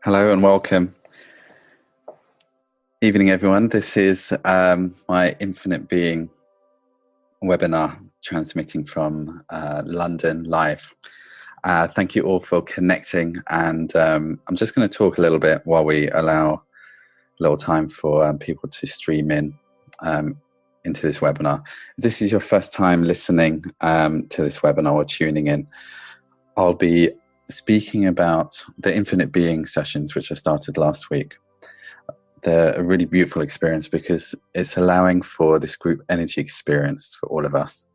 Hello and welcome. Evening, everyone. This is my Infinite Being webinar transmitting from London live. Thank you all for connecting, and I'm just going to talk a little bit while we allow a little time for people to stream in into this webinar. If this is your first time listening to this webinar or tuning in, I'll be speaking about the Infinite Being sessions, which I started last week. They're a really beautiful experience because it's allowing for this group energy experience for all of us.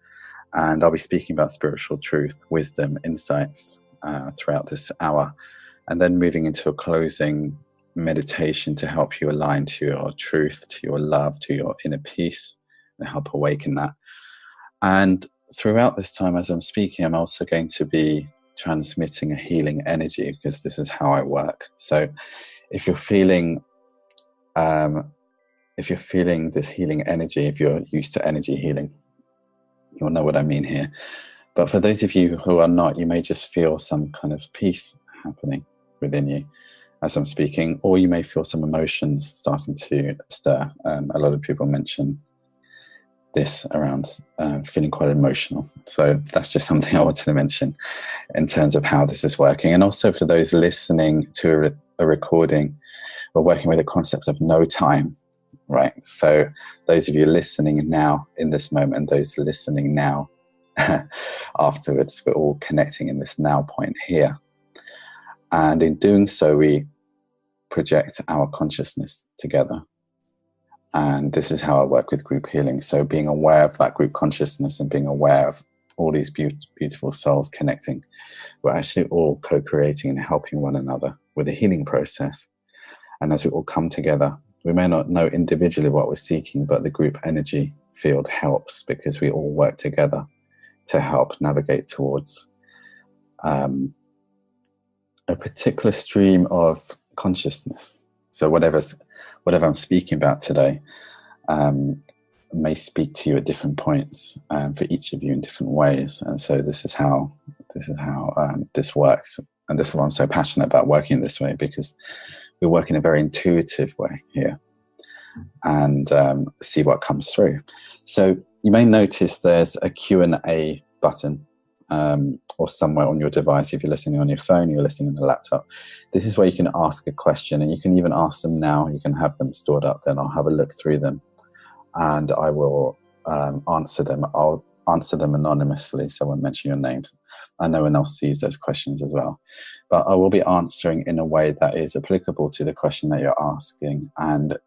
And I'll be speaking about spiritual truth, wisdom, insights throughout this hour, and then moving into a closing meditation to help you align to your truth, to your love, to your inner peace, and help awaken that. And throughout this time, as I'm speaking, I'm also going to be transmitting a healing energy, because this is how I work. So if you're feeling this healing energy, if you're used to energy healing, you'll know what I mean here. But for those of you who are not, you may just feel some kind of peace happening within you as I'm speaking, or you may feel some emotions starting to stir. A lot of people mention this around feeling quite emotional. So that's just something I wanted to mention in terms of how this is working. And also for those listening to a recording, we're working with the concept of no time, right? So those of you listening now in this moment, and those listening now afterwards, we're all connecting in this now point here. And in doing so, we project our consciousness together. And this is how I work with group healing. So being aware of that group consciousness and being aware of all these beautiful souls connecting, we're actually all co-creating and helping one another with a healing process. And as we all come together, we may not know individually what we're seeking, but the group energy field helps, because we all work together to help navigate towards a particular stream of consciousness. So whatever I'm speaking about today may speak to you at different points for each of you in different ways. And so this is how this works. And this is why I'm so passionate about working this way, because we work in a very intuitive way here and see what comes through. So you may notice there's a Q&A button or somewhere on your device. If you're listening on your phone, you're listening on a laptop. This is where you can ask a question, and you can even ask them now. You can have them stored up, then I'll have a look through them and I will answer them. I'll answer them anonymously, so I won't mention your names, and no one else sees those questions as well. But I will be answering in a way that is applicable to the question that you're asking, and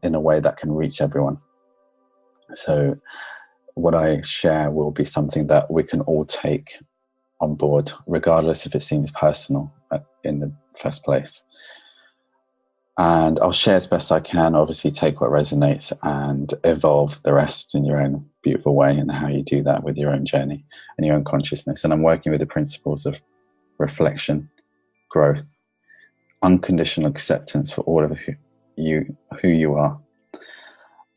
in a way that can reach everyone. So what I share will be something that we can all take on board, regardless if it seems personal in the first place. And I'll share as best I can, obviously take what resonates and evolve the rest in your own beautiful way, and how you do that with your own journey and your own consciousness. And I'm working with the principles of reflection, growth, unconditional acceptance for all of who you are,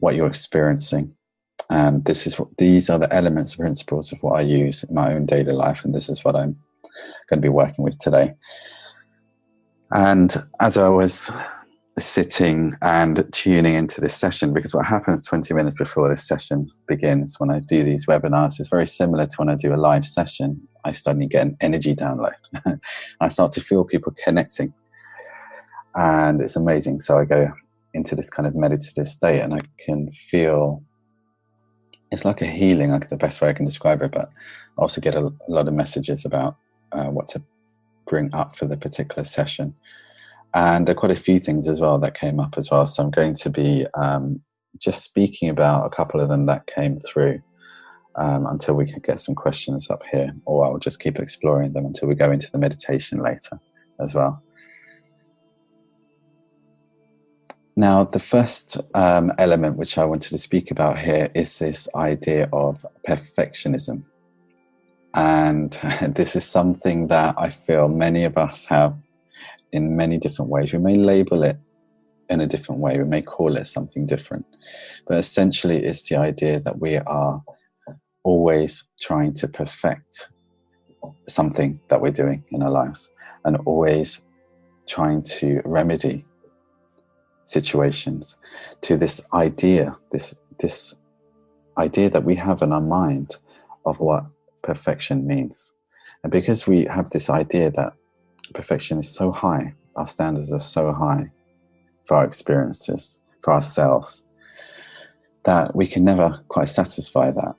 what you're experiencing. And these are the elements, principles of what I use in my own daily life, and this is what I'm going to be working with today. And as I was sitting and tuning into this session, because what happens 20 minutes before this session begins when I do these webinars is very similar to when I do a live session. I suddenly get an energy download. I start to feel people connecting, and it's amazing. So I go into this kind of meditative state, and I can feel it's like a healing, like the best way I can describe it. But I also get a lot of messages about what to bring up for the particular session. And there are quite a few things as well that came up as well. So I'm going to be just speaking about a couple of them that came through until we can get some questions up here, or I'll just keep exploring them until we go into the meditation later as well. Now, the first element which I wanted to speak about here is this idea of perfectionism. And this is something that I feel many of us have in many different ways. We may label it in a different way. We may call it something different. But essentially, it's the idea that we are always trying to perfect something that we're doing in our lives, and always trying to remedy situations, to this idea, this idea that we have in our mind of what perfection means. And because we have this idea that perfection is so high, our standards are so high for our experiences, for ourselves, that we can never quite satisfy that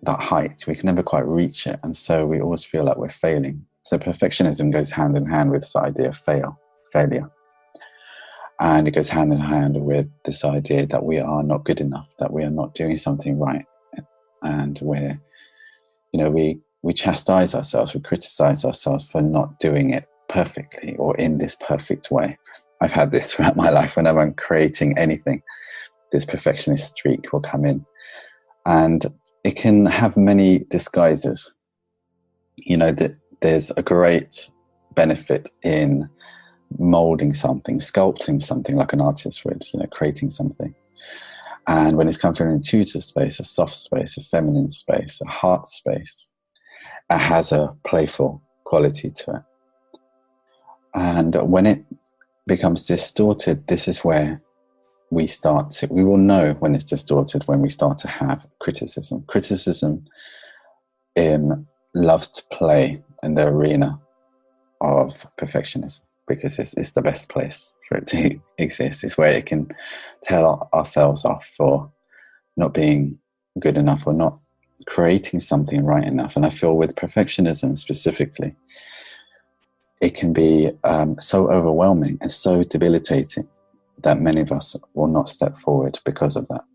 height. We can never quite reach it. And so we always feel like we're failing. So perfectionism goes hand in hand with this idea of failure. And it goes hand in hand with this idea that we are not good enough, that we are not doing something right. And we chastise ourselves, we criticize ourselves for not doing it perfectly or in this perfect way. I've had this throughout my life. Whenever I'm creating anything, this perfectionist streak will come in. And it can have many disguises. There's a great benefit in molding something, sculpting something like an artist would, creating something. And when it's come from an intuitive space, a soft space, a feminine space, a heart space, it has a playful quality to it. And when it becomes distorted, this is where we will know when it's distorted, when we start to have criticism. Criticism loves to play in the arena of perfectionism, because it's the best place for it to exist. It's where it can tell ourselves off for not being good enough or not creating something right enough. And I feel with perfectionism specifically, it can be so overwhelming and so debilitating that many of us will not step forward because of that,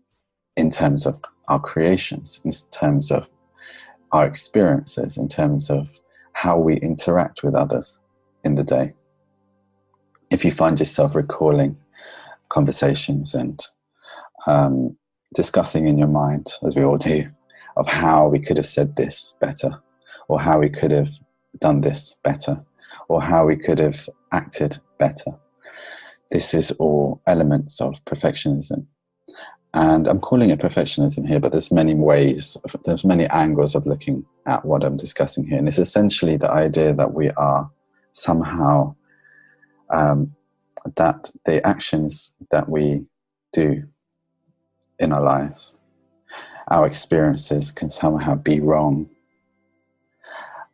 in terms of our creations, in terms of our experiences, in terms of how we interact with others in the day. If you find yourself recalling conversations and discussing in your mind, as we all do, of how we could have said this better, or how we could have done this better, or how we could have acted better, this is all elements of perfectionism. And I'm calling it perfectionism here, but there's many ways, there's many angles of looking at what I'm discussing here. And it's essentially the idea that we are somehow, that the actions that we do in our lives, our experiences can somehow be wrong.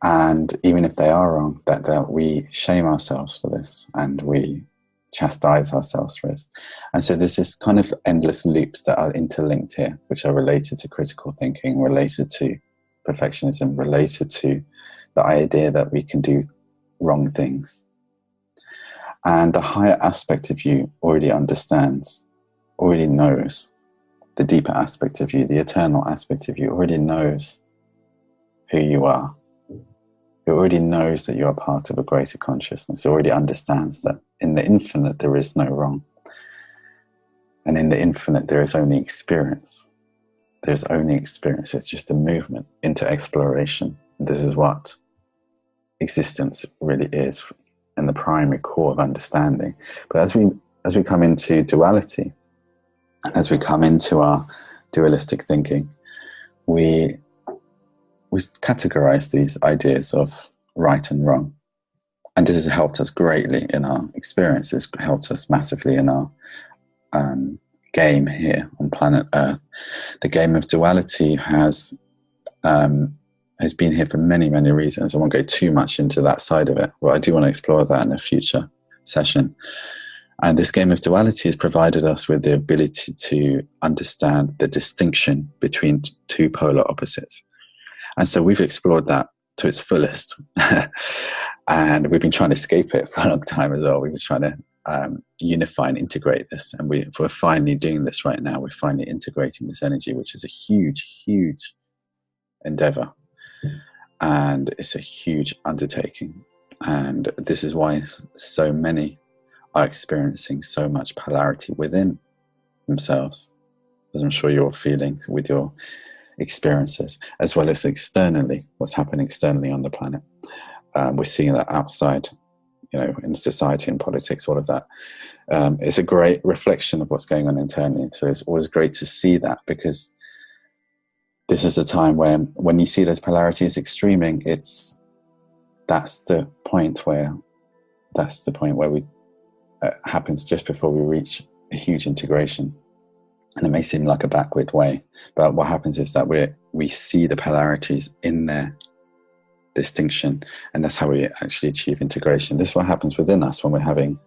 And even if they are wrong, that we shame ourselves for this, and we chastise ourselves for it. And so there's this kind of endless loops that are interlinked here, which are related to critical thinking, related to perfectionism, related to the idea that we can do wrong things. And the higher aspect of you already understands, already knows, the deeper aspect of you, the eternal aspect of you already knows who you are. It already knows that you are part of a greater consciousness. It already understands that in the infinite there is no wrong. And in the infinite there is only experience. There's only experience. It's just a movement into exploration. This is what existence really is, in the primary core of understanding. But as we come into duality, as we come into our dualistic thinking, we categorize these ideas of right and wrong. And this has helped us greatly in our experience. It's helped us massively in our game here on planet Earth. The game of duality has been here for many, many reasons. I won't go too much into that side of it, but I do want to explore that in a future session. And this game of duality has provided us with the ability to understand the distinction between two polar opposites. And so we've explored that to its fullest. And we've been trying to escape it for a long time as well. We've been trying to unify and integrate this. And we're finally doing this right now. We're finally integrating this energy, which is a huge, huge endeavor. And it's a huge undertaking. And this is why so many are experiencing so much polarity within themselves, as I'm sure you're feeling with your experiences, as well as externally, what's happening externally on the planet. We're seeing that outside, in society and politics, all of that. It's a great reflection of what's going on internally. So it's always great to see that, because this is a time when you see those polarities extreming, that's the point where that's the point where happens just before we reach a huge integration. And it may seem like a backward way, but what happens is that we see the polarities in their distinction, and that's how we actually achieve integration. This is what happens within us when we're having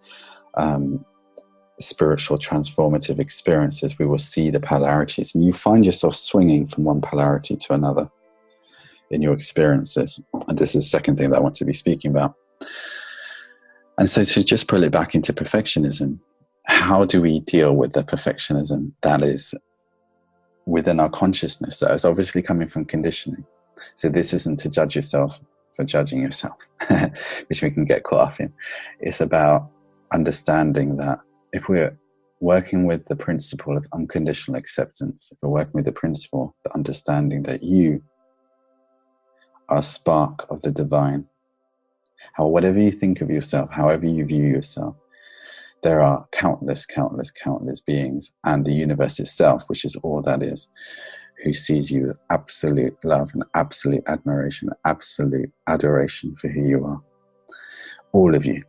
spiritual transformative experiences. We will see the polarities, and you find yourself swinging from one polarity to another in your experiences. And this is the second thing that I want to be speaking about. And so to just pull it back into perfectionism, how do we deal with the perfectionism that is within our consciousness, that is obviously coming from conditioning? So this isn't to judge yourself for judging yourself, which we can get caught up in. It's about understanding that if we're working with the principle of unconditional acceptance, if we're working with the principle, the understanding that you are a spark of the divine, whatever you think of yourself, however you view yourself, there are countless beings, and the universe itself, which is all that is, who sees you with absolute love and absolute admiration, absolute adoration for who you are. All of you.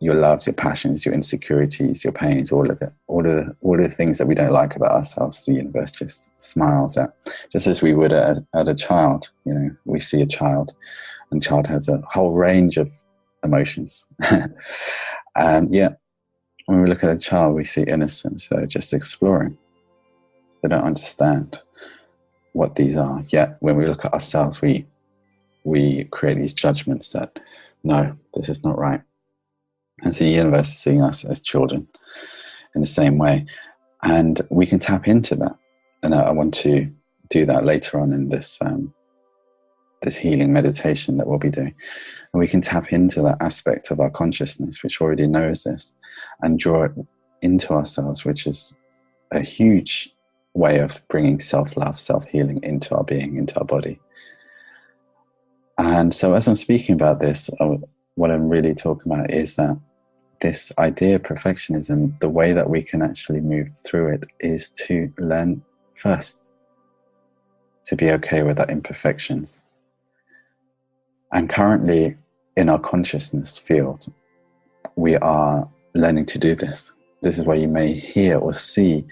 Your loves, your passions, your insecurities, your pains, all of it. All of the things that we don't like about ourselves, the universe just smiles at. Just as we would at a child. You know, we see a child, and the child has a whole range of emotions. When we look at a child, we see innocence. They're just exploring. They don't understand what these are. Yet when we look at ourselves, we create these judgments that, no, this is not right. And so the universe is seeing us as children in the same way. And we can tap into that. And I want to do that later on in this this healing meditation that we'll be doing. And we can tap into that aspect of our consciousness, which already knows this, and draw it into ourselves, which is a huge way of bringing self-love, self-healing into our being, into our body. And so as I'm speaking about this, what I'm really talking about is that this idea of perfectionism, the way that we can actually move through it is to learn first to be okay with our imperfections. And currently in our consciousness field, we are learning to do this. This is where you may hear or see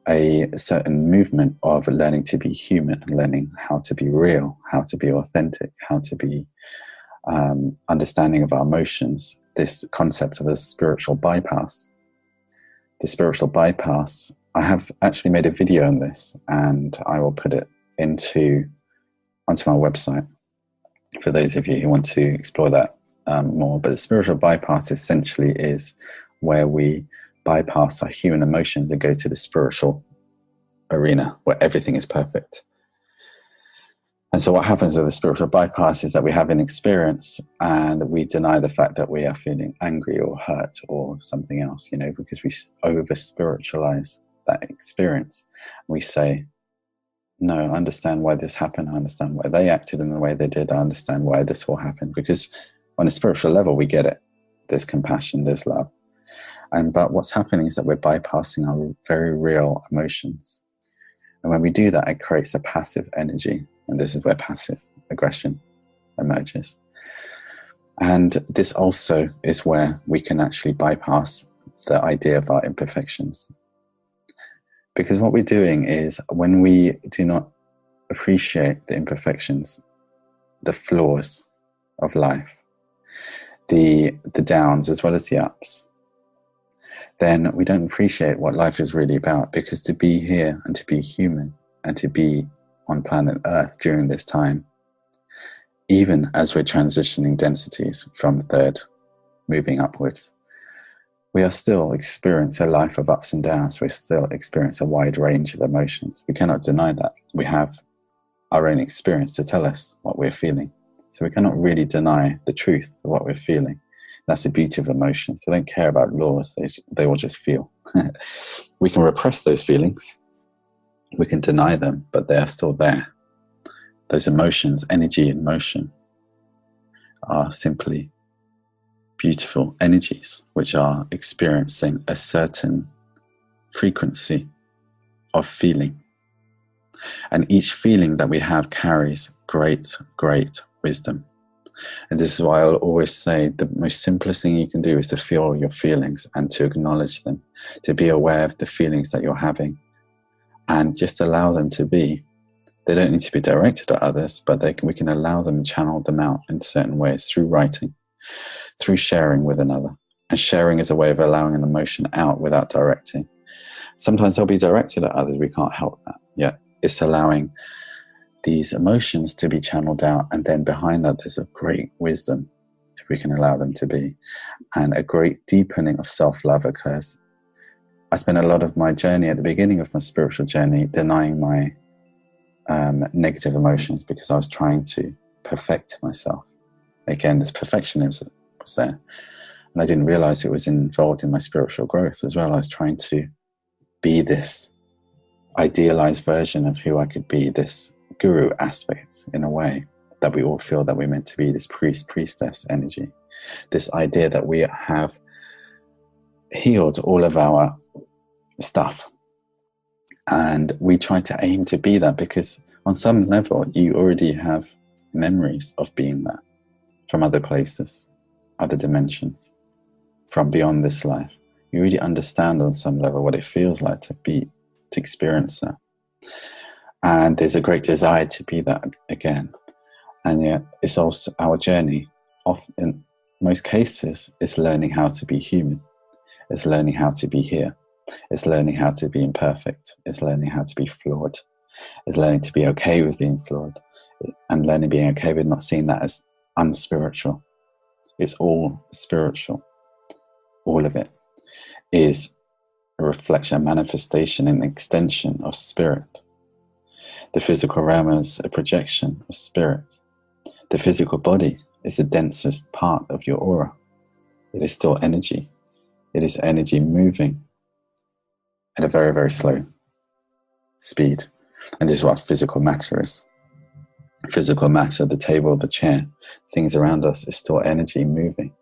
a certain movement of learning to be human, learning how to be real, how to be authentic, how to be understanding of our emotions, this concept of a spiritual bypass. The spiritual bypass, I have actually made a video on this, and I will put it onto my website for those of you who want to explore that more. But the spiritual bypass essentially is where we bypass our human emotions and go to the spiritual arena where everything is perfect. And so what happens with the spiritual bypass is that we have an experience and we deny the fact that we are feeling angry or hurt or something else, because we over spiritualize that experience. We say, no, I understand why this happened. I understand why they acted in the way they did. I understand why this all happened, because on a spiritual level, we get it. There's compassion, there's love. But what's happening is that we're bypassing our very real emotions. And when we do that, it creates a passive energy. And this is where passive aggression emerges. And this also is where we can actually bypass the idea of our imperfections. Because what we're doing is when we do not appreciate the imperfections, the flaws of life, the downs as well as the ups, then we don't appreciate what life is really about. Because to be here and to be human and to be on planet Earth during this time, even as we're transitioning densities from third moving upwards, we are still experiencing a life of ups and downs. We still experience a wide range of emotions. We cannot deny that. We have our own experience to tell us what we're feeling. So we cannot really deny the truth of what we're feeling. That's the beauty of emotions. They don't care about laws. They will just feel. We can repress those feelings. We can deny them, but they are still there. Those emotions, energy and motion, are simply beautiful energies which are experiencing a certain frequency of feeling. And each feeling that we have carries great, great wisdom. And this is why I'll always say the most simplest thing you can do is to feel your feelings and to acknowledge them, to be aware of the feelings that you're having and just allow them to be. They don't need to be directed at others, but we can allow them and channel them out in certain ways through writing, through sharing with another. And sharing is a way of allowing an emotion out without directing. Sometimes they'll be directed at others. We can't help that. Yeah, it's allowing these emotions to be channeled out, and then behind that there's a great wisdom, if we can allow them to be, and a great deepening of self-love occurs. I spent a lot of my journey at the beginning of my spiritual journey denying my negative emotions because I was trying to perfect myself. Again, this perfectionism was there, and I didn't realize it was involved in my spiritual growth as well. I was trying to be this idealized version of who I could be, this guru aspect in a way that we all feel that we're meant to be, this priest, priestess energy, this idea that we have healed all of our stuff. And we try to aim to be that because on some level you already have memories of being that from other places, other dimensions, from beyond this life. You already understand on some level what it feels like to be, to experience that. And there's a great desire to be that again. And yet it's also our journey. In most cases, it's learning how to be human. It's learning how to be here. It's learning how to be imperfect. It's learning how to be flawed. It's learning to be okay with being flawed. And learning being okay with not seeing that as unspiritual. It's all spiritual. All of it is a reflection, a manifestation, an extension of spirit. The physical realm is a projection of spirit. The physical body is the densest part of your aura. It is still energy. It is energy moving at a very, very slow speed. And this is what physical matter is. Physical matter, the table, the chair, things around us is still energy moving.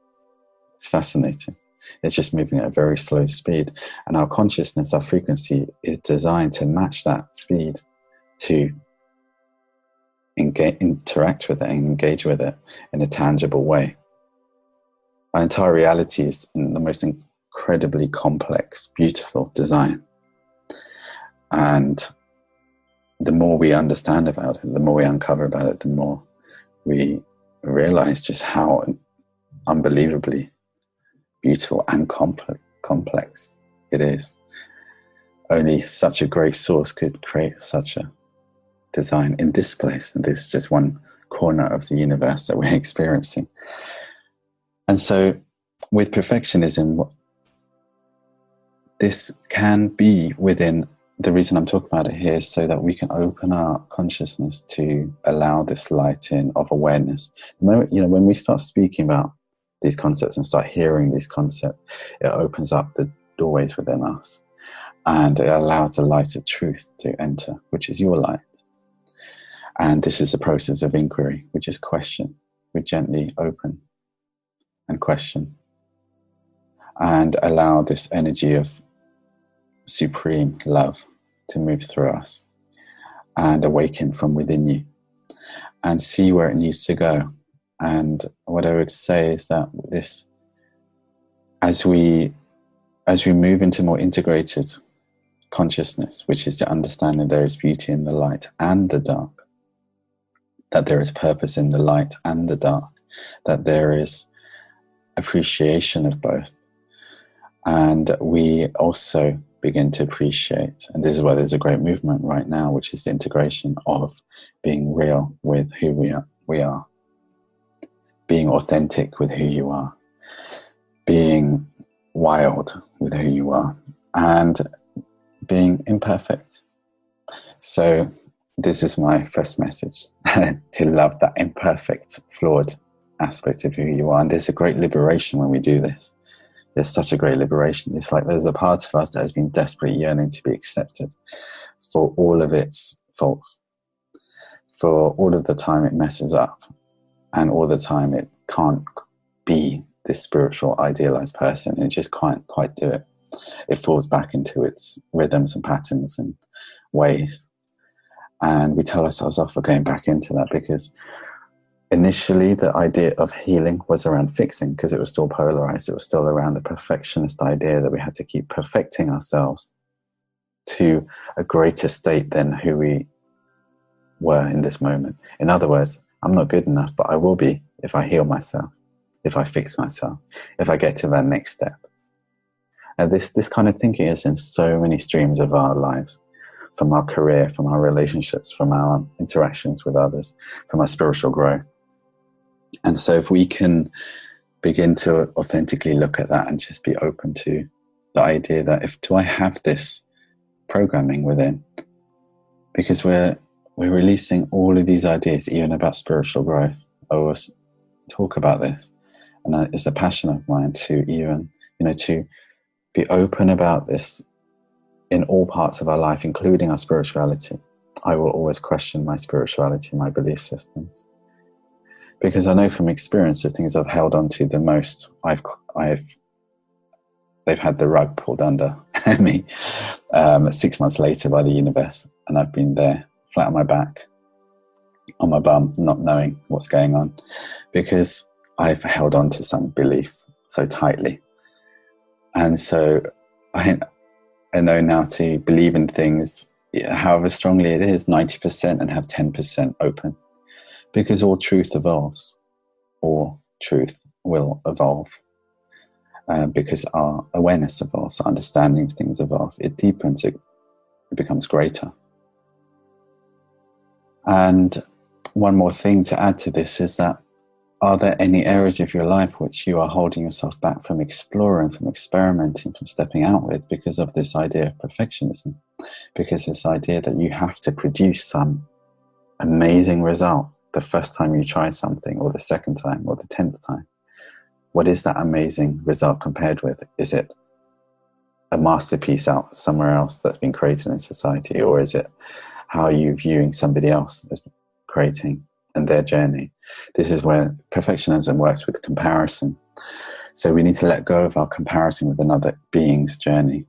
It's fascinating. It's just moving at a very slow speed. And our consciousness, our frequency is designed to match that speed, to interact with it and engage with it in a tangible way. Our entire reality is in the most incredibly complex, beautiful design. And the more we understand about it, the more we uncover about it, the more we realize just how unbelievably beautiful and complex it is. Only such a great source could create such a design in this place, and this is just one corner of the universe that we're experiencing. And so with perfectionism, this can be within, the reason I'm talking about it here is so that we can open our consciousness to allow this light in of awareness. The moment, when we start speaking about these concepts and start hearing these concepts, it opens up the doorways within us and it allows the light of truth to enter, which is your light. And this is a process of inquiry. We just question. We gently open and question and allow this energy of supreme love to move through us and awaken from within you and see where it needs to go. And what I would say is that this, as we move into more integrated consciousness, which is to understand that there is beauty in the light and the dark, that there is purpose in the light and the dark, that there is appreciation of both. And we also begin to appreciate, and this is why there's a great movement right now, which is the integration of being real with who we are, being authentic with who you are, being wild with who you are, and being imperfect. So this is my first message, to love that imperfect, flawed aspect of who you are. And there's a great liberation when we do this. There's such a great liberation. It's like there's a part of us that has been desperately yearning to be accepted for all of its faults, for all of the time it messes up, and all the time it can't be this spiritual idealized person. It just can't quite do it. It falls back into its rhythms and patterns and ways. And we tell ourselves off for going back into that because initially the idea of healing was around fixing, because it was still polarized. It was still around the perfectionist idea that we had to keep perfecting ourselves to a greater state than who we were in this moment. In other words, I'm not good enough, but I will be if I heal myself, if I fix myself, if I get to that next step. And this kind of thinking is in so many streams of our lives, from our career, from our relationships, from our interactions with others, from our spiritual growth. And so if we can begin to authentically look at that and just be open to the idea that do I have this programming within? Because we're releasing all of these ideas, even about spiritual growth. I always talk about this, and it's a passion of mine to even, to be open about this in all parts of our life, including our spirituality. I will always question my spirituality, my belief systems, because I know from experience the things I've held on to the most, they've had the rug pulled under me 6 months later by the universe, and I've been there flat on my back, on my bum, not knowing what's going on, because I've held on to some belief so tightly. And so I know now to believe in things, however strongly it is, 90%, and have 10% open, because all truth evolves. All truth will evolve, because our awareness evolves, our understanding of things evolve. It deepens, it becomes greater. And one more thing to add to this is that, are there any areas of your life which you are holding yourself back from exploring, from experimenting, from stepping out with, because of this idea of perfectionism? Because this idea that you have to produce some amazing result the first time you try something, or the second time, or the 10th time. What is that amazing result compared with? Is it a masterpiece out somewhere else that's been created in society, or is it how are you viewing somebody else as creating and their journey? This is where perfectionism works with comparison. So we need to let go of our comparison with another being's journey.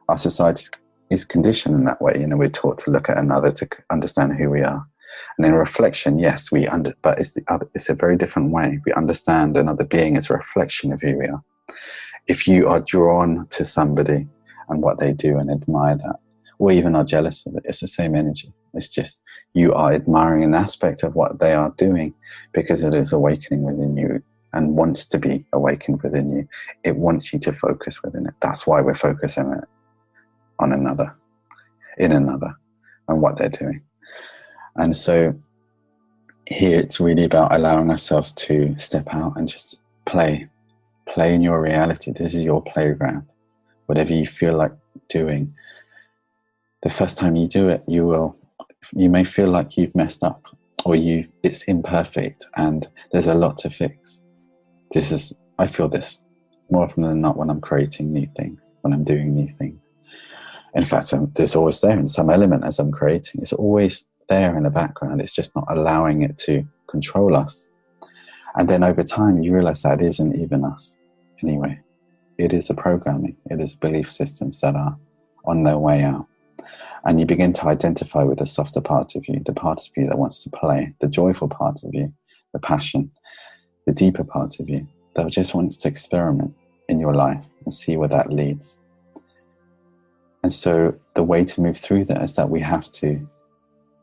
Our society is conditioned in that way. We're taught to look at another to understand who we are. And in reflection, yes, but it's a very different way. We understand another being as a reflection of who we are. If you are drawn to somebody and what they do and admire that, or even are jealous of it, it's the same energy. It's just you are admiring an aspect of what they are doing because it is awakening within you and wants to be awakened within you. It wants you to focus within it. That's why we're focusing on another, in another, and what they're doing. And so here it's really about allowing ourselves to step out and just play in your reality. This is your playground. Whatever you feel like doing, the first time you do it, you may feel like you've messed up, or it's imperfect and there's a lot to fix. I feel this more often than not when I'm creating new things, when I'm doing new things. In fact, there's always there in some element as I'm creating. It's always there in the background. It's just not allowing it to control us. And then over time, you realize that it isn't even us anyway. It is a programming. It is belief systems that are on their way out. And you begin to identify with the softer part of you, the part of you that wants to play, the joyful part of you, the passion, the deeper part of you that just wants to experiment in your life and see where that leads. And so the way to move through that is that we have to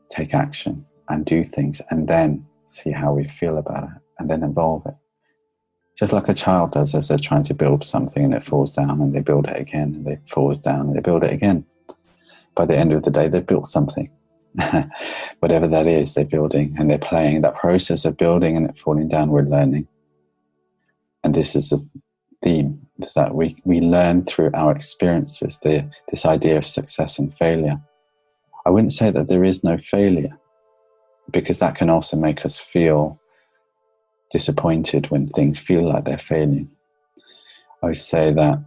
take action and do things and then see how we feel about it and then evolve it. Just like a child does as they're trying to build something and it falls down, and they build it again, and it falls down and they build it again. By the end of the day, they've built something. Whatever that is, they're building and they're playing. That process of building and it falling down, we're learning. And this is the theme, is that we learn through our experiences, this idea of success and failure. I wouldn't say that there is no failure, because that can also make us feel disappointed when things feel like they're failing. I would say that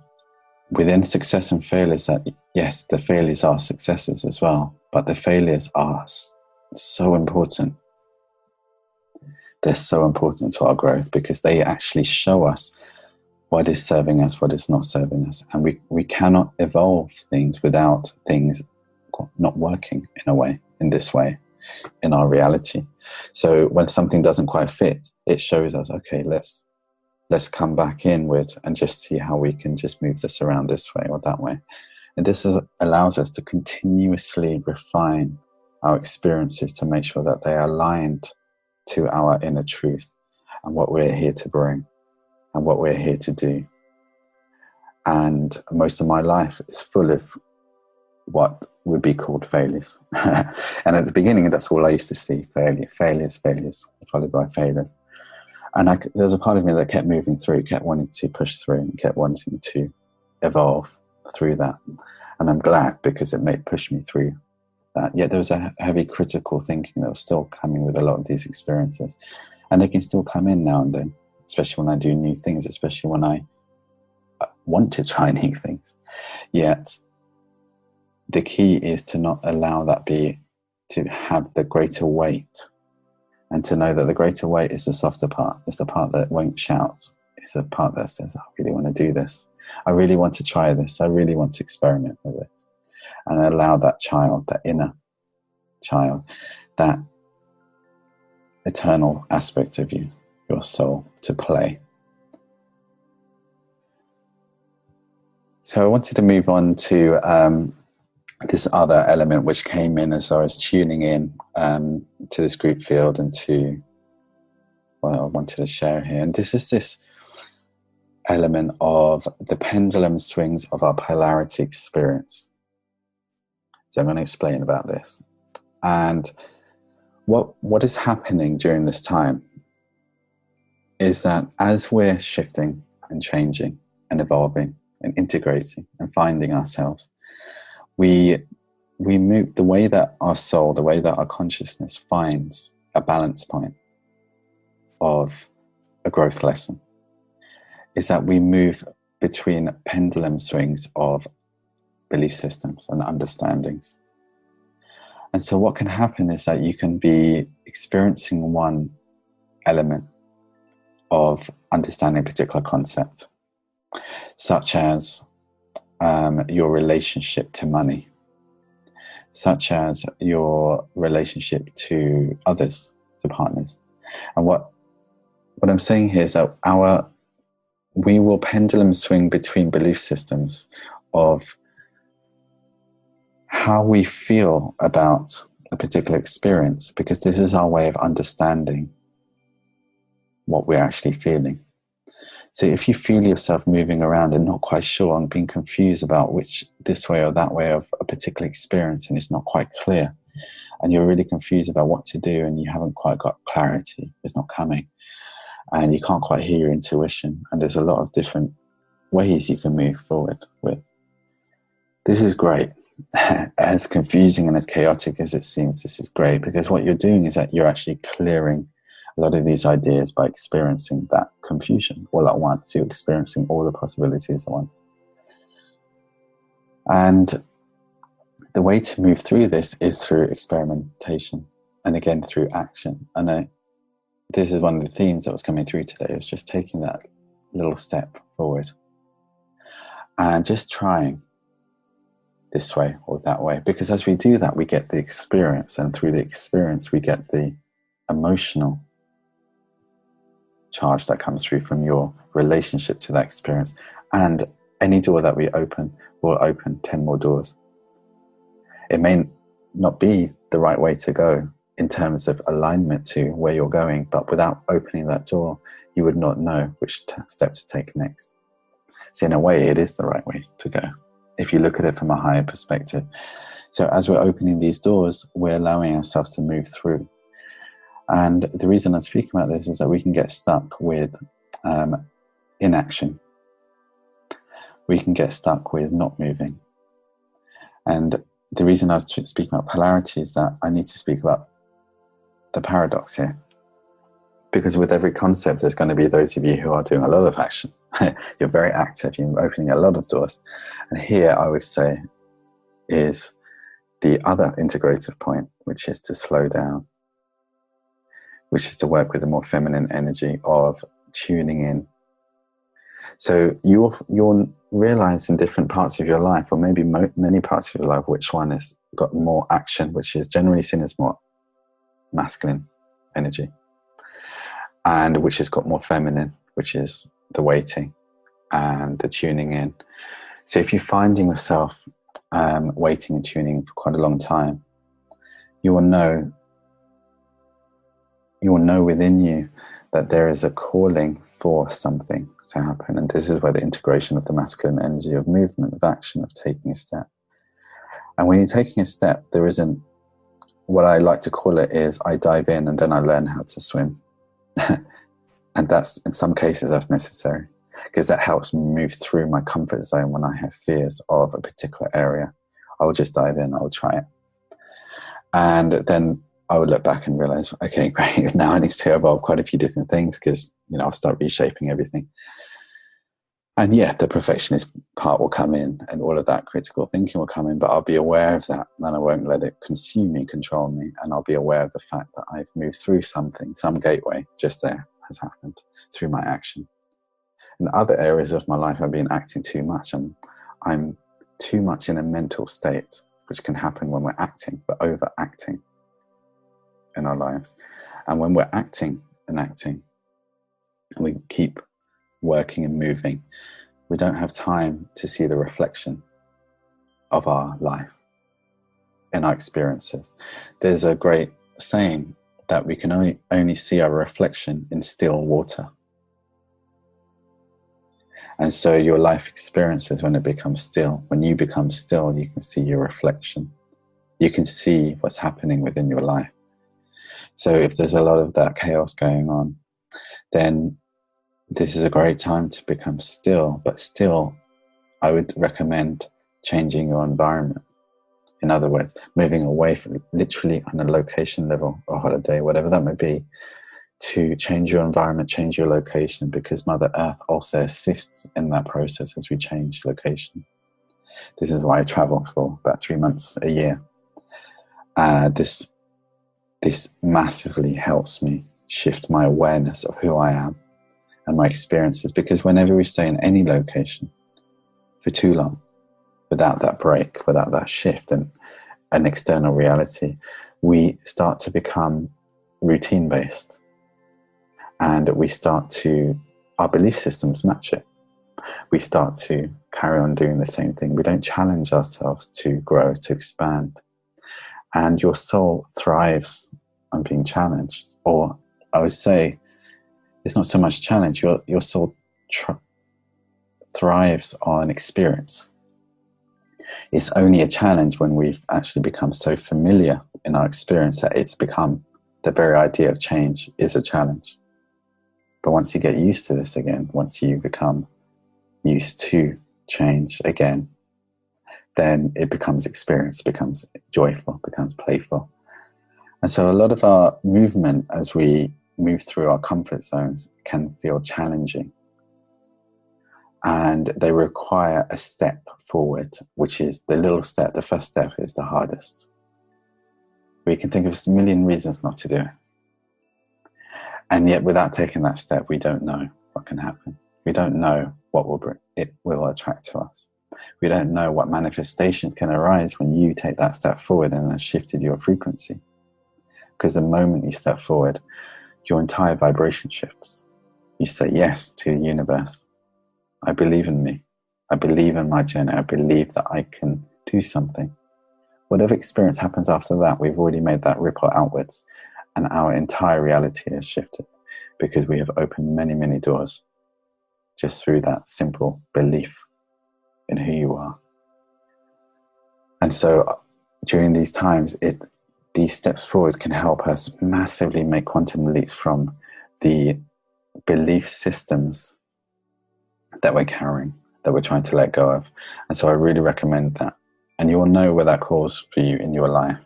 within success and failures, that yes, the failures are successes as well, but the failures are so important. They're so important to our growth because they actually show us what is serving us, what is not serving us. And we cannot evolve things without things not working in this way. in our reality. So when something doesn't quite fit, it shows us, okay, let's come back inward and just see how we can just move this around this way or that way. And this allows us to continuously refine our experiences to make sure that they are aligned to our inner truth and what we're here to bring and what we're here to do. And most of my life is full of what would be called failures. And at the beginning, that's all I used to see: failures, followed by failures. And there was a part of me that kept moving through, kept wanting to push through, and kept wanting to evolve through that. And I'm glad, because it pushed me through that. Yet there was a heavy critical thinking that was still coming with a lot of these experiences. And they can still come in now and then, especially when I do new things, especially when I want to try new things. Yet the key is to not allow that to have the greater weight, and to know that the greater weight is the softer part. It's the part that won't shout. It's the part that says, I really want to do this. I really want to try this. I really want to experiment with this. And allow that child, that inner child, that eternal aspect of you, your soul, to play. So I wanted to move on to this other element which came in as I was tuning in to this group field and to what I wanted to share here. And this is this element of the pendulum swings of our polarity experience. So I'm going to explain about this. And what is happening during this time is that as we're shifting and changing and evolving and integrating and finding ourselves, we move the way that our soul, the way that our consciousness finds a balance point of a growth lesson, is that we move between pendulum swings of belief systems and understandings. And so what can happen is that you can be experiencing one element of understanding a particular concept, such as your relationship to money, such as your relationship to others, to partners. And what I'm saying here is that we will pendulum swing between belief systems of how we feel about a particular experience, because this is our way of understanding what we're actually feeling. So if you feel yourself moving around and not quite sure and being confused about which this way or that way of a particular experience, and it's not quite clear, and you're really confused about what to do, and you haven't quite got clarity, it's not coming, and you can't quite hear your intuition, and there's a lot of different ways you can move forward with. This is great. As confusing and as chaotic as it seems, this is great, because what you're doing is that you're actually clearing a lot of these ideas by experiencing that confusion all at once. You're experiencing all the possibilities at once. And the way to move through this is through experimentation, and again through action. And this is one of the themes that was coming through today, was just taking that little step forward and just trying this way or that way, because as we do that, we get the experience, and through the experience we get the emotional charge that comes through from your relationship to that experience. And any door that we open will open 10 more doors. It may not be the right way to go in terms of alignment to where you're going, but without opening that door, you would not know which step to take next. So in a way, it is the right way to go, if you look at it from a higher perspective. So as we're opening these doors, we're allowing ourselves to move through. And the reason I'm speaking about this is that we can get stuck with inaction. We can get stuck with not moving. And the reason I was speaking about polarity is that I need to speak about the paradox here. Because with every concept, there's going to be those of you who are doing a lot of action. You're very active, you're opening a lot of doors. And here, I would say, is the other integrative point, which is to slow down, which is to work with a more feminine energy of tuning in. So you'll realize in different parts of your life, or maybe many parts of your life, which one has got more action, which is generally seen as more masculine energy, and which has got more feminine, which is the waiting and the tuning in. So if you're finding yourself waiting and tuning in for quite a long time, you will know within you that there is a calling for something to happen. And this is where the integration of the masculine energy of movement, of action, of taking a step. And when you're taking a step, there isn't, what I like to call it is, I dive in and then I learn how to swim. And that's, in some cases, that's necessary, because that helps me move through my comfort zone when I have fears of a particular area. I will just dive in, I will try it. And then I would look back and realize, okay, great, now I need to evolve quite a few different things, because, you know, I'll start reshaping everything. And yeah, the perfectionist part will come in, and all of that critical thinking will come in, but I'll be aware of that, and I won't let it consume me, control me, and I'll be aware of the fact that I've moved through something, some gateway just there has happened through my action. In other areas of my life, I've been acting too much, and I'm too much in a mental state, which can happen when we're acting, but overacting in our lives. And when we're acting, and we keep working and moving, we don't have time to see the reflection of our life in our experiences. There's a great saying that we can only see our reflection in still water. And so your life experiences, when it becomes still, when you become still, you can see your reflection. You can see what's happening within your life. So if there's a lot of that chaos going on, then this is a great time to become still. But still, I would recommend changing your environment. In other words, moving away from, literally on a location level, or holiday, whatever that may be, to change your environment, change your location, because Mother Earth also assists in that process as we change location. This is why I travel for about 3 months a year. This massively helps me shift my awareness of who I am and my experiences, because whenever we stay in any location for too long, without that break, without that shift and an external reality, we start to become routine-based, and our belief systems match it. We start to carry on doing the same thing. We don't challenge ourselves to grow, to expand. And your soul thrives on being challenged. Or I would say, it's not so much challenge. Your soul thrives on experience. It's only a challenge when we've actually become so familiar in our experience that it's become, the very idea of change is a challenge. But once you get used to this again, once you become used to change again, then it becomes experience, becomes joyful, becomes playful. And so a lot of our movement as we move through our comfort zones can feel challenging. And they require a step forward, which is the little step. The first step is the hardest. We can think of a million reasons not to do it. And yet without taking that step, we don't know what can happen. We don't know what it will attract to us. We don't know what manifestations can arise when you take that step forward and have shifted your frequency. Because the moment you step forward, your entire vibration shifts. You say yes to the universe. I believe in me. I believe in my journey. I believe that I can do something. Whatever experience happens after that, we've already made that ripple outwards, and our entire reality has shifted, because we have opened many, many doors just through that simple belief in who you are. And so during these times, these steps forward can help us massively make quantum leaps from the belief systems that we're carrying, that we're trying to let go of. And so I really recommend that. And you will know where that calls for you in your life,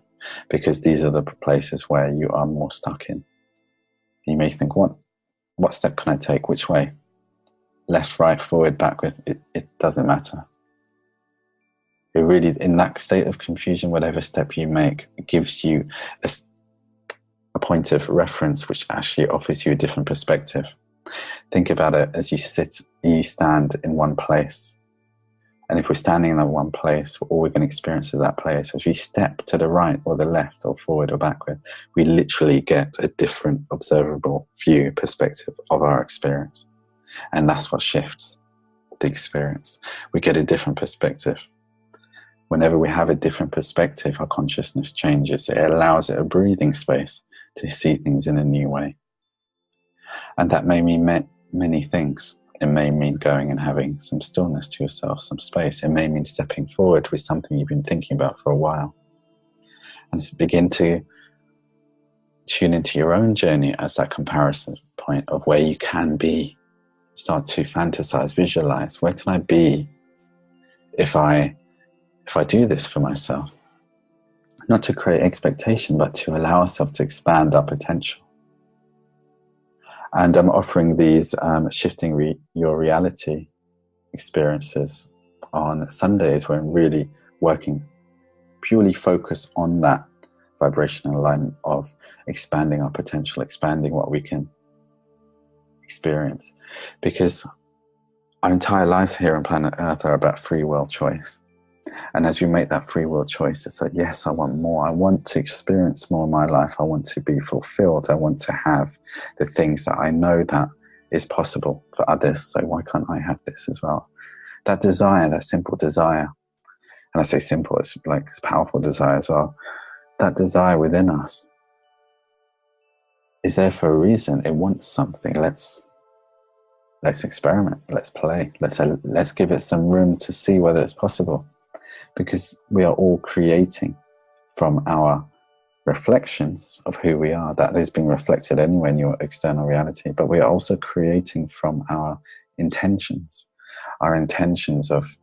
because these are the places where you are more stuck in. You may think, what step can I take? Which way? Left, right, forward, backwards? It doesn't matter. You're really in that state of confusion. Whatever step you make gives you a point of reference, which actually offers you a different perspective. Think about it as you stand in one place, And if we're standing in that one place, all we're going to experience is that place. As we step to the right or the left or forward or backward, we literally get a different observable view, perspective of our experience. And that's what shifts the experience. We get a different perspective. Whenever we have a different perspective, our consciousness changes. It allows it a breathing space to see things in a new way. And that may mean many things. It may mean going and having some stillness to yourself, some space. It may mean stepping forward with something you've been thinking about for a while. And just begin to tune into your own journey as that comparison point of where you can be. Start to fantasize, visualize. Where can I be if I do this for myself? Not to create expectation, but to allow ourselves to expand our potential. And I'm offering these shifting your reality experiences on Sundays, where I'm really working purely focused on that vibrational alignment of expanding our potential, expanding what we can experience. Because our entire lives here on planet Earth are about free will choice. And as we make that free will choice, it's like, yes, I want more. I want to experience more in my life. I want to be fulfilled. I want to have the things that I know that is possible for others. So why can't I have this as well? That desire, that simple desire, and I say simple, it's like it's powerful desire as well. That desire within us is there for a reason. It wants something. Let's experiment. Let's play. Let's give it some room to see whether it's possible. Because we are all creating from our reflections of who we are. That is being reflected anyway in your external reality. But we are also creating from our intentions of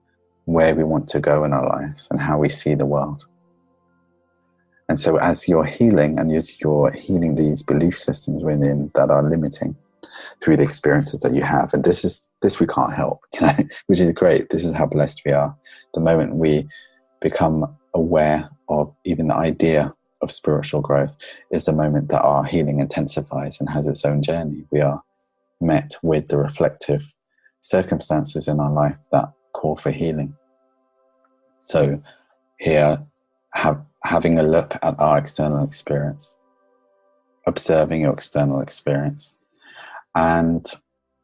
where we want to go in our lives and how we see the world. And so as you're healing, and as you're healing these belief systems within that are limiting through the experiences that you have, and this we can't help, which is great. This is how blessed we are. The moment we become aware of even the idea of spiritual growth is the moment that our healing intensifies and has its own journey. We are met with the reflective circumstances in our life that call for healing. So here, having a look at our external experience, observing your external experience, and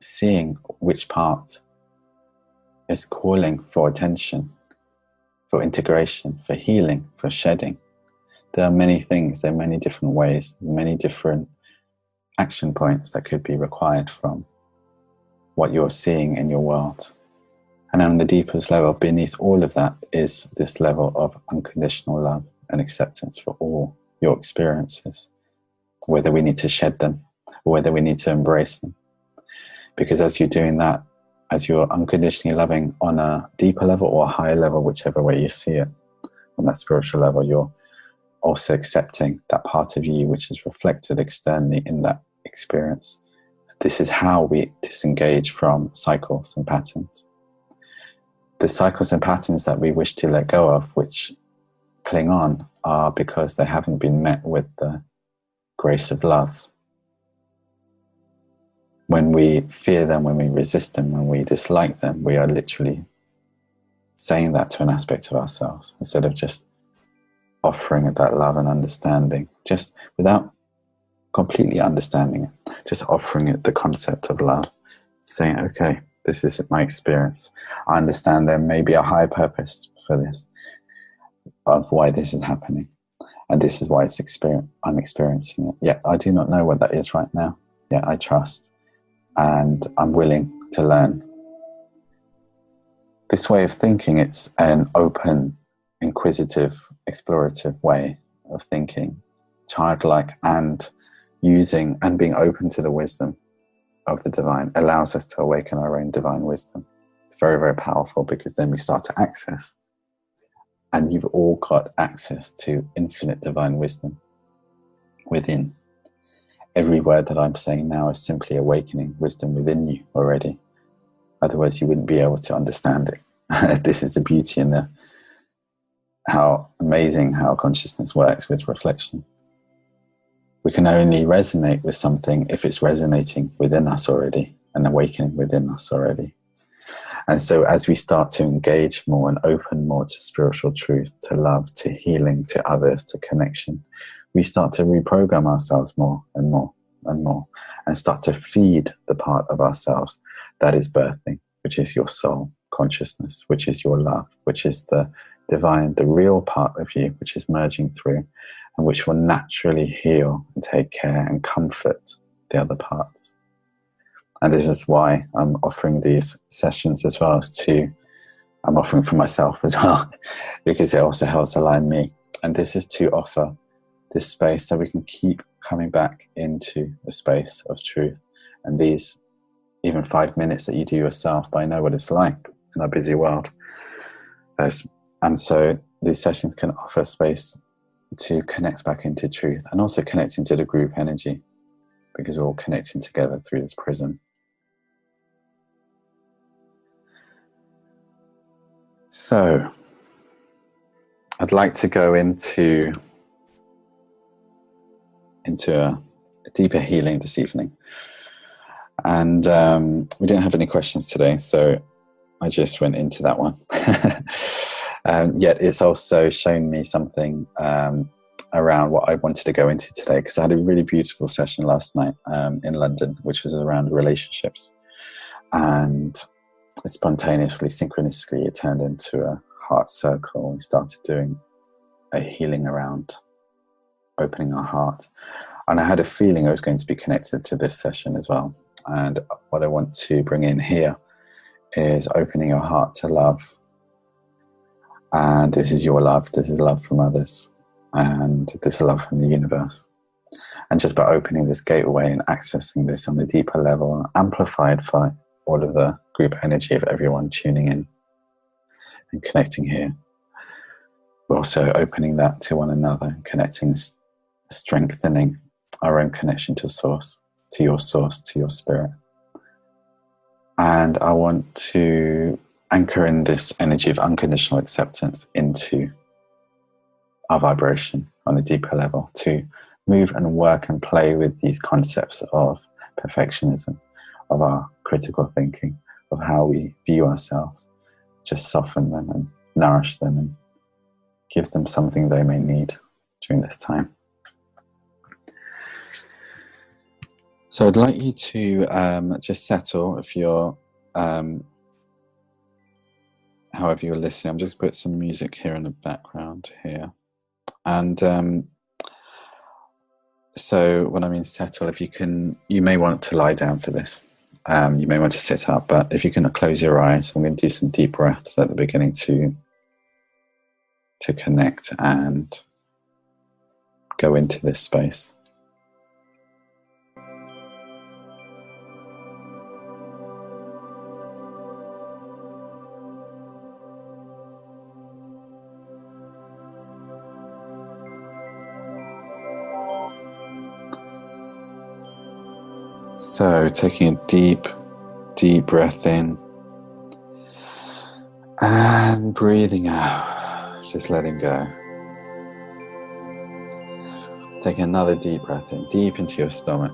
seeing which part is calling for attention, for integration, for healing, for shedding. There are many things, there are many different ways, many different action points that could be required from what you're seeing in your world. And on the deepest level, beneath all of that is this level of unconditional love and acceptance for all your experiences, whether we need to shed them or whether we need to embrace them. Because as you're doing that, as you're unconditionally loving on a deeper level or a higher level, whichever way you see it, on that spiritual level, you're also accepting that part of you which is reflected externally in that experience. This is how we disengage from cycles and patterns. The cycles and patterns that we wish to let go of, which cling on, are because they haven't been met with the grace of love. When we fear them, when we resist them, when we dislike them, we are literally saying that to an aspect of ourselves instead of just offering it that love and understanding, just without completely understanding it, just offering it the concept of love, saying, okay, this is my experience. I understand there may be a higher purpose for this, of why this is happening. And this is why I'm experiencing it. Yet I do not know what that is right now. Yet I trust. And I'm willing to learn. This way of thinking, it's an open, inquisitive, explorative way of thinking, childlike, and using and being open to the wisdom of the divine allows us to awaken our own divine wisdom. It's very, very powerful, because then we start to access, and you've all got access to infinite divine wisdom within. Every word that I'm saying now is simply awakening wisdom within you already. Otherwise, you wouldn't be able to understand it. This is the beauty and how amazing how consciousness works with reflection. We can only resonate with something if it's resonating within us already and awakening within us already. And so as we start to engage more and open more to spiritual truth, to love, to healing, to others, to connection, we start to reprogram ourselves more and more and more, and start to feed the part of ourselves that is birthing, which is your soul consciousness, which is your love, which is the divine, the real part of you, which is merging through, and which will naturally heal and take care and comfort the other parts. And this is why I'm offering these sessions as well I'm offering for myself as well, because it also helps align me. And this is to offer this space so we can keep coming back into the space of truth. And these, even 5 minutes that you do yourself, but I know what it's like in our busy world. And so these sessions can offer space to connect back into truth, and also connect into the group energy, because we're all connecting together through this prism. So I'd like to go into a deeper healing this evening. And we didn't have any questions today, so I just went into that one. Yet it's also shown me something around what I wanted to go into today, because I had a really beautiful session last night in London, which was around relationships. And spontaneously, synchronously, it turned into a heart circle. We started doing a healing around opening our heart. And I had a feeling I was going to be connected to this session as well. And what I want to bring in here is opening your heart to love. And this is your love. This is love from others. And this is love from the universe. And just by opening this gateway and accessing this on a deeper level, amplified by all of the group energy of everyone tuning in and connecting here, we're also opening that to one another and connecting, strengthening our own connection to source, to your spirit. And I want to anchor in this energy of unconditional acceptance into our vibration on a deeper level, to move and work and play with these concepts of perfectionism, of our critical thinking, of how we view ourselves, just soften them and nourish them and give them something they may need during this time. So I'd like you to just settle, if you're, however you're listening. I'm just put some music here in the background here. And so when I mean settle, if you can, you may want to lie down for this. You may want to sit up, but if you can close your eyes, I'm going to do some deep breaths at the beginning to connect and go into this space. So taking a deep, deep breath in and breathing out, just letting go. Taking another deep breath in, deep into your stomach,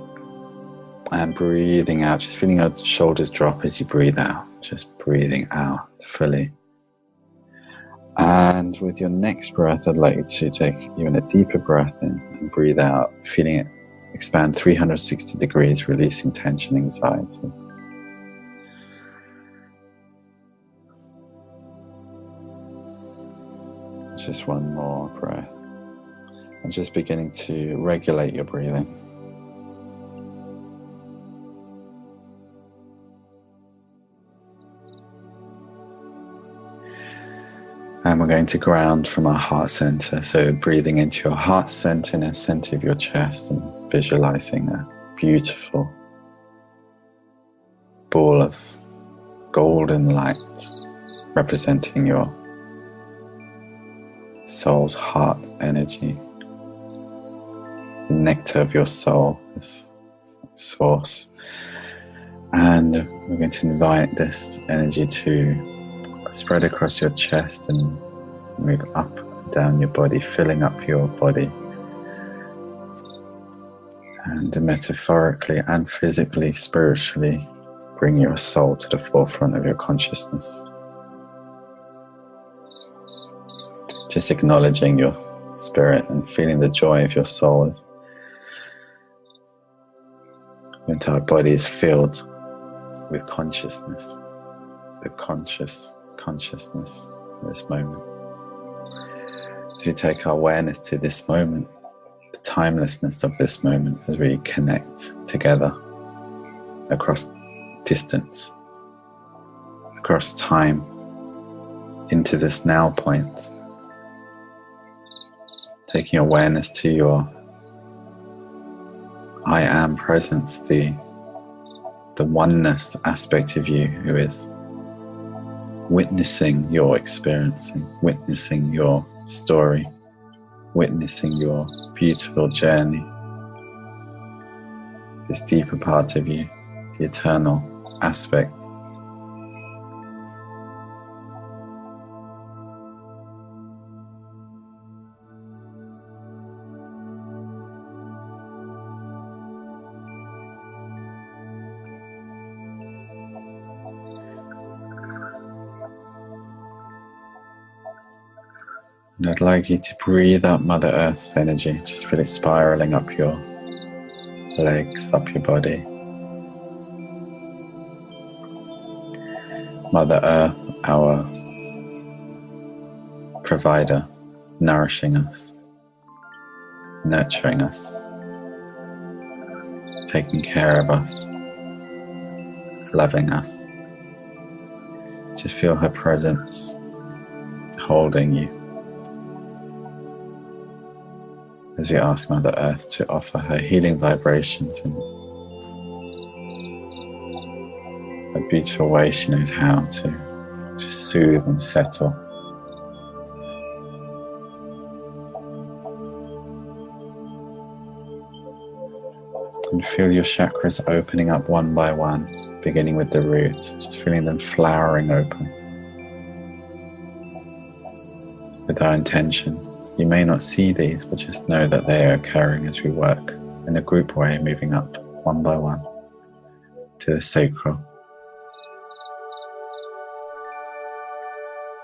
and breathing out, just feeling your shoulders drop as you breathe out, just breathing out fully. And with your next breath, I'd like you to take even a deeper breath in and breathe out, feeling it expand 360 degrees, releasing tension, anxiety. Just one more breath. And just beginning to regulate your breathing. And we're going to ground from our heart center. So breathing into your heart center, in the center of your chest, and visualizing a beautiful ball of golden light representing your soul's heart energy, the nectar of your soul, this source. And we're going to invite this energy to spread across your chest and move up and down your body, filling up your body. And metaphorically and physically, spiritually, Bring your soul to the forefront of your consciousness. Just acknowledging your spirit and feeling the joy of your soul. Your entire body is filled with consciousness, the conscious consciousness in this moment. As we take our awareness to this moment, the timelessness of this moment, as we connect together across distance, across time, into this now point, taking awareness to your I am presence, the oneness aspect of you who is witnessing your experiencing, witnessing your story, witnessing your beautiful journey, this deeper part of you, the eternal aspect. And I'd like you to breathe out Mother Earth's energy. Just feel it spiraling up your legs, up your body. Mother Earth, our provider, nourishing us, nurturing us, taking care of us, loving us. Just feel her presence holding you. As we ask Mother Earth to offer her healing vibrations in a beautiful way, she knows how to just soothe and settle. And feel your chakras opening up one by one, beginning with the root, just feeling them flowering open. With our intention. You may not see these, but just know that they are occurring as we work in a group way, moving up one by one to the sacral,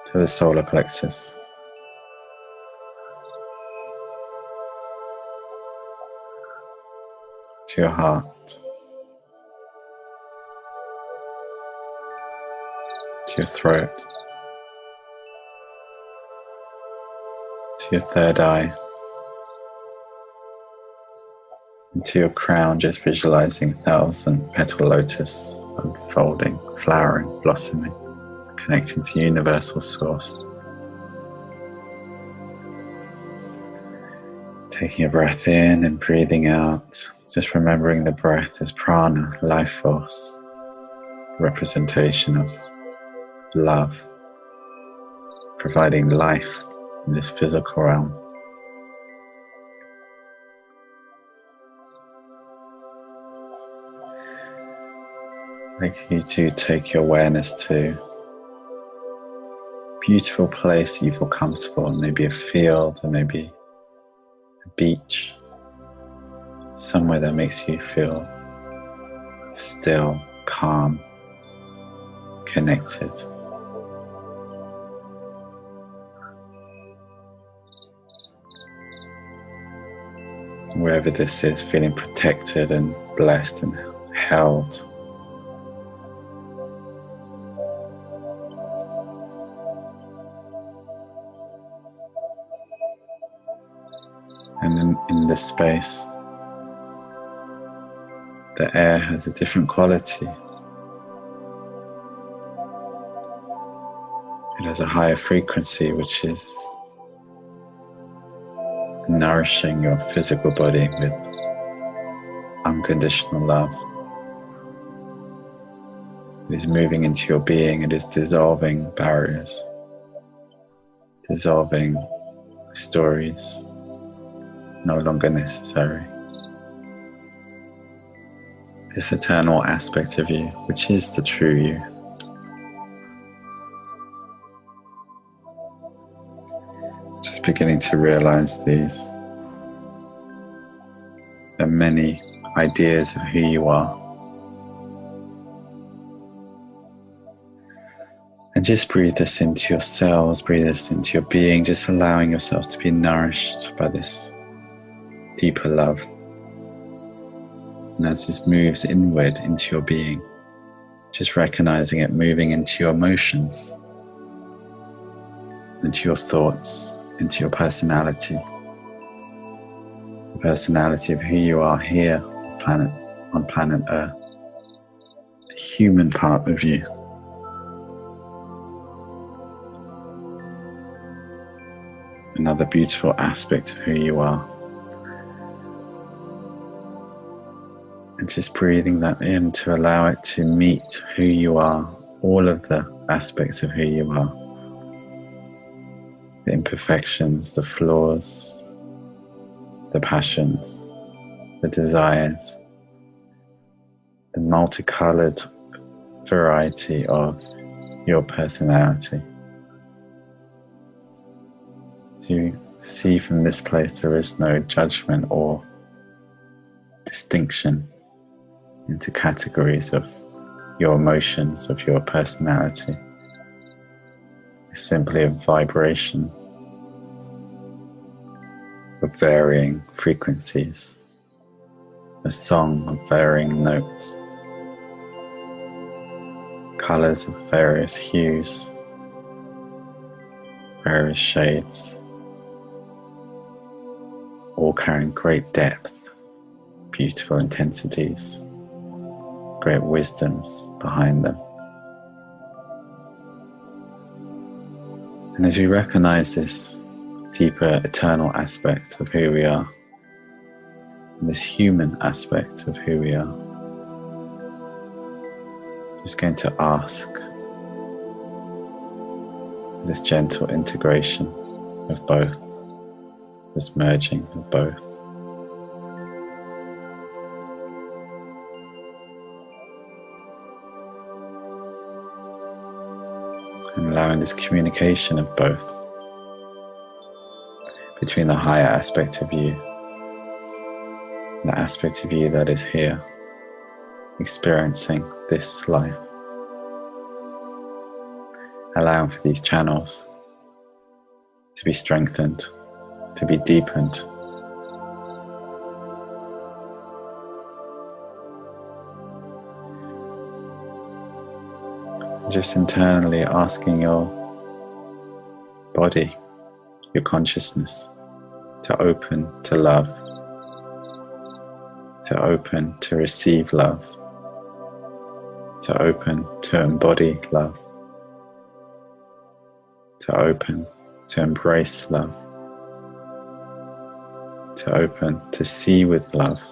to the solar plexus, to your heart, to your throat, to your third eye, and to your crown, just visualizing 1,000-petal lotus unfolding, flowering, blossoming, connecting to universal source. Taking a breath in and breathing out, just remembering the breath as prana, life force, representation of love, providing life in this physical realm. I'd like you to take your awareness to a beautiful place you feel comfortable, maybe a field or maybe a beach, somewhere that makes you feel still, calm, connected. Wherever this is, feeling protected and blessed and held. And then in this space, the air has a different quality. It has a higher frequency, which is nourishing your physical body with unconditional love. It is moving into your being. It is dissolving barriers, dissolving stories no longer necessary. This eternal aspect of you, which is the true you. Just beginning to realize these. There are many ideas of who you are, And just breathe this into your cells, breathe this into your being, just allowing yourself to be nourished by this deeper love. And as this moves inward into your being, just recognizing it moving into your emotions, into your thoughts, into your personality, the personality of who you are here on planet Earth, the human part of you. Another beautiful aspect of who you are. And just breathing that in to allow it to meet who you are, all of the aspects of who you are. The imperfections, the flaws, the passions, the desires, the multicolored variety of your personality. To see from this place there is no judgment or distinction into categories of your emotions, of your personality. It's simply a vibration of varying frequencies, a song of varying notes, colors of various hues, various shades, all carrying great depth, beautiful intensities, great wisdoms behind them. And as we recognize this deeper eternal aspect of who we are, and this human aspect of who we are, just going to ask this gentle integration of both, this merging of both. And allowing this communication of both between the higher aspect of you and the aspect of you that is here, experiencing this life. Allowing for these channels to be strengthened, to be deepened. Just internally asking your body, your consciousness, to open to love, to open to receive love, to open to embody love, to open to embrace love, to open to see with love,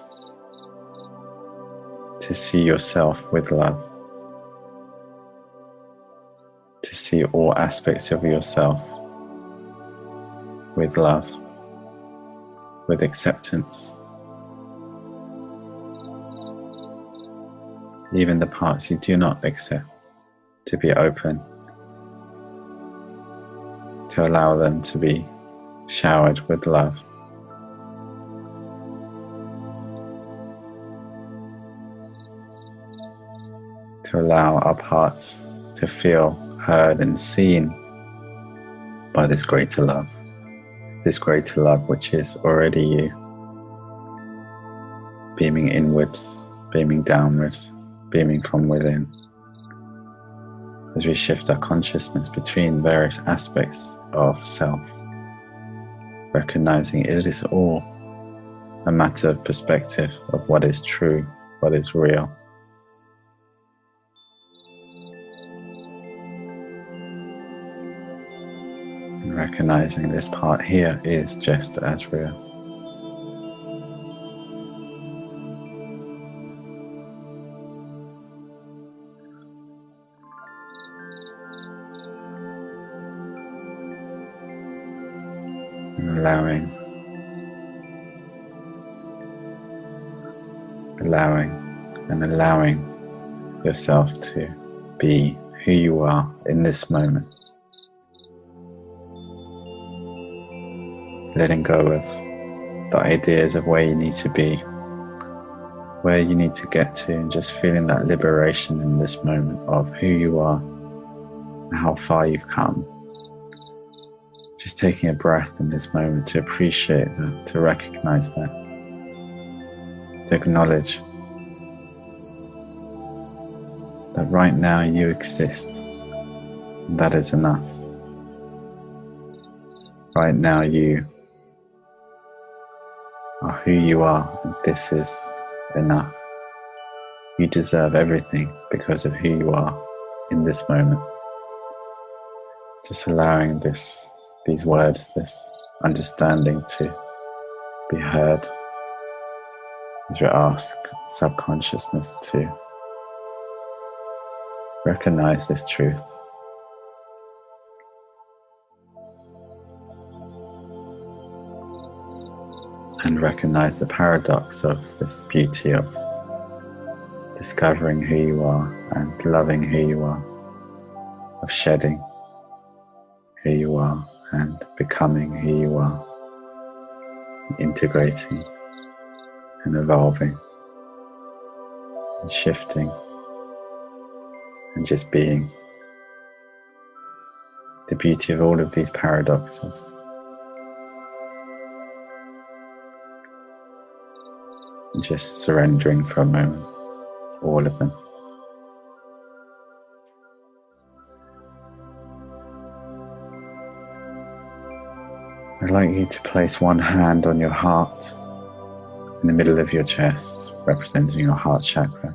to see yourself with love, to see all aspects of yourself with love, with acceptance. Even the parts you do not accept, to be open, to allow them to be showered with love. To allow our parts to feel heard and seen by this greater love which is already you, beaming inwards, beaming downwards, beaming from within. As we shift our consciousness between various aspects of self, recognizing it is all a matter of perspective of what is true, what is real. And recognizing this part here is just as real. And allowing yourself to be who you are in this moment. Letting go of the ideas of where you need to be, where you need to get to, and just feeling that liberation in this moment of who you are and how far you've come. Just taking a breath in this moment to appreciate that, to recognize that, to acknowledge that right now you exist, and that is enough. Right now you are who you are, and this is enough. You deserve everything because of who you are in this moment. Just allowing these words, this understanding to be heard as we ask subconsciousness to recognize this truth. And recognize the paradox of this beauty of discovering who you are and loving who you are, of shedding who you are and becoming who you are, integrating and evolving and shifting and just being. The beauty of all of these paradoxes. And just surrendering for a moment, all of them. I'd like you to place one hand on your heart in the middle of your chest, representing your heart chakra.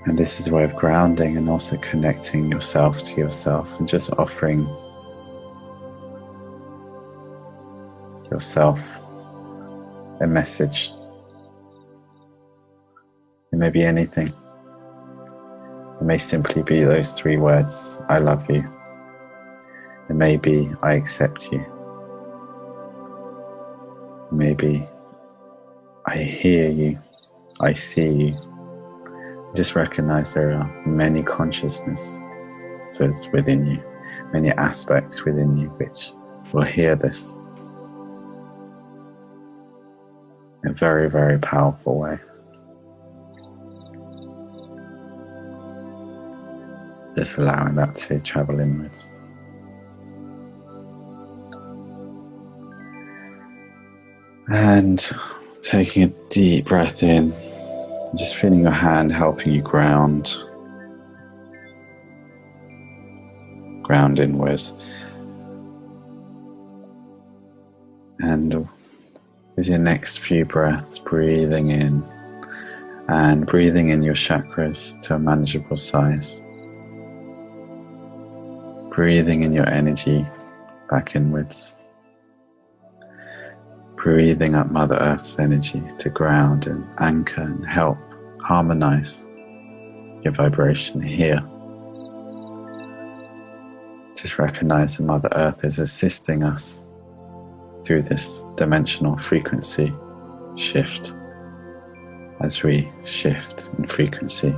And this is a way of grounding and also connecting yourself to yourself and just offering yourself a message. It may be anything. It may simply be those 3 words, I love you. It may be, I accept you. It may be, I hear you, I see you. Just recognize there are many consciousnesses within you, many aspects within you which will hear this in a very, very powerful way. Just allowing that to travel inwards. And taking a deep breath in, just feeling your hand helping you ground inwards. And with your next few breaths, breathing in and breathing in your chakras to a manageable size. Breathing in your energy back inwards. Breathing up Mother Earth's energy to ground and anchor and help harmonize your vibration here. Just recognize that Mother Earth is assisting us through this dimensional frequency shift. As we shift in frequency,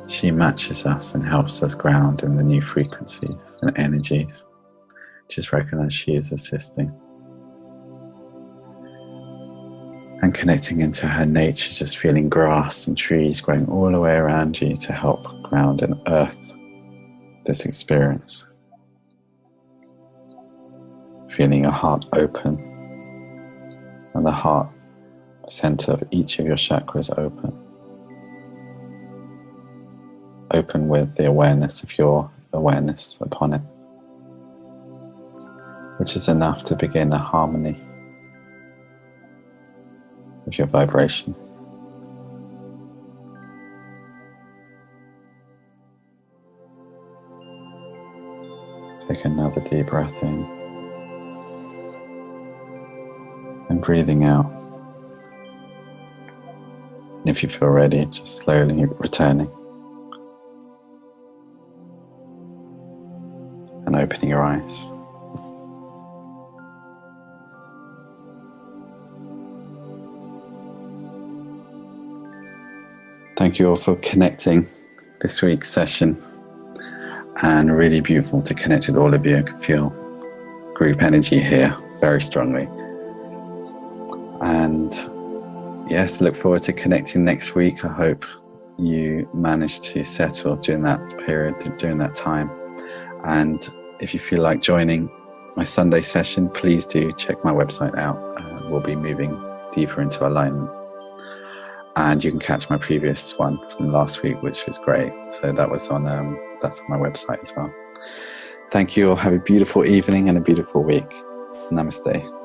she matches us and helps us ground in the new frequencies and energies. Just recognize she is assisting. And connecting into her nature, just feeling grass and trees growing all the way around you to help ground and earth this experience. Feeling your heart open and the heart center of each of your chakras open. Open with the awareness of your awareness upon it, which is enough to begin a harmony of your vibration. Take another deep breath in and breathing out. If you feel ready, just slowly returning and opening your eyes. Thank you all for connecting this week's session, and really beautiful to connect with all of you. I can feel group energy here very strongly. And yes, look forward to connecting next week. I hope you manage to settle during that period, during that time. And if you feel like joining my Sunday session, please do check my website out. We'll be moving deeper into alignment. And you can catch my previous one from last week, which was great. So that's on my website as well. Thank you all. Have a beautiful evening and a beautiful week. Namaste.